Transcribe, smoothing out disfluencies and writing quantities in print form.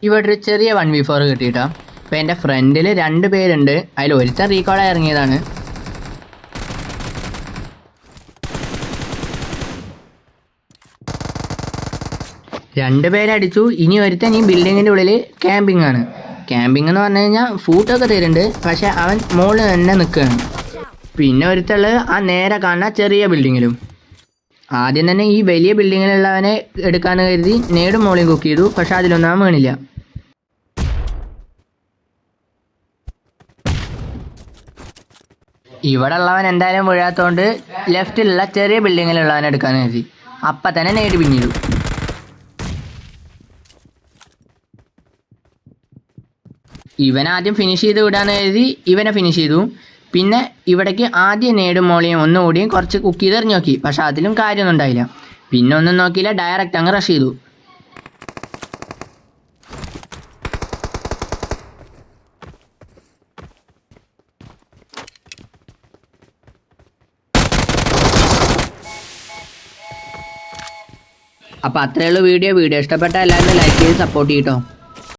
ഇവിടെ ഒരു ചെറിയ 1v4 കിട്ടിയിട്ടാ. അപ്പോൾ എൻ്റെ ഫ്രണ്ടിൽ 2 പേരുണ്ട്. അതിൽ ഒരുത്തൻ റീകോളായി ഇറങ്ങിയതാണ്. രണ്ടുപേരടിച്ചു. ഇനി ഒരുത്തൻ ഈ ബിൽഡിങ്ങിൻ്റെ ഉള്ളിൽ ക്യാമ്പിംഗ് ആണ്. ക്യാമ്പിംഗ് എന്ന് പറഞ്ഞു കഴിഞ്ഞാൽ ഫൂട്ടൊക്കെ തരുന്നുണ്ട്, പക്ഷെ അവൻ മുകളിൽ തന്നെ നിൽക്കുകയാണ്. പിന്നെ ഒരുത്തുള്ളത് ആ നേരെ കാണുന്ന ചെറിയ ബിൽഡിങ്ങിലും. ആദ്യം തന്നെ ഈ വലിയ ബിൽഡിങ്ങിലുള്ളവനെ എടുക്കാമെന്ന് കരുതി നേടും മോളിയും കുക്ക് ചെയ്തു, പക്ഷെ അതിലൊന്നും അവൻ വീണില്ല. ഇവിടെ ഉള്ളവൻ എന്തായാലും വീഴാത്തതുകൊണ്ട് ലെഫ്റ്റിലുള്ള ചെറിയ ബിൽഡിങ്ങിലുള്ളവനെ എടുക്കാമെന്ന് കരുതി. അപ്പം തന്നെ നേടി പിന്നിട്ടു. ഇവൻ ആദ്യം ഫിനിഷ് ചെയ്ത് വിടാന്ന് കരുതി ഇവനെ ഫിനിഷ് ചെയ്തു. പിന്നെ ഇവിടേക്ക് ആദ്യം നേടും മോളിയും ഒന്നുകൂടിയും കുറച്ച് കുക്ക് ചെയ്ത് എറിഞ്ഞ് നോക്കി, പക്ഷെ അതിലും കാര്യമൊന്നും ഉണ്ടായില്ല. പിന്നെ ഒന്നും നോക്കിയില്ല, ഡയറക്റ്റ് അങ്ങ് റഷ് ചെയ്തു. അപ്പോൾ അത്രയുള്ള വീഡിയോ ഇഷ്ടപ്പെട്ടാൽ എല്ലാവരും ലൈക്ക് ചെയ്ത് സപ്പോർട്ട് ചെയ്യട്ടോ.